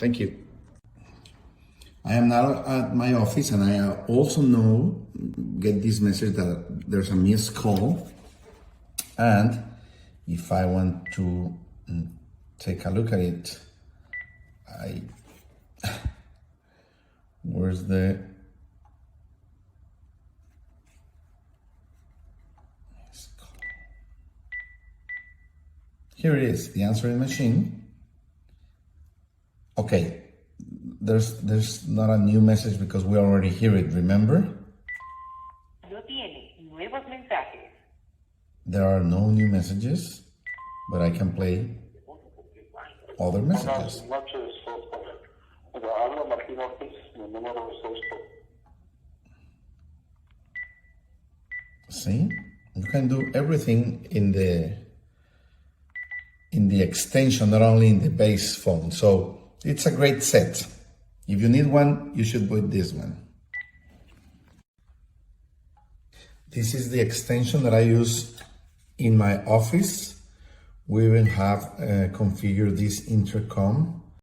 Thank you. I am now at my office and I also get this message that there's a missed call. And if I want to take a look at it, where's the here it is, the answering machine. Okay, there's not a new message because we already hear it, remember? No tiene nuevos mensajes. There are no new messages, but I can play other messages. See, you can do everything in the extension, not only in the base phone. So it's a great set. If you need one, you should buy this one. This is the extension that I use in my office. We even have configured this intercom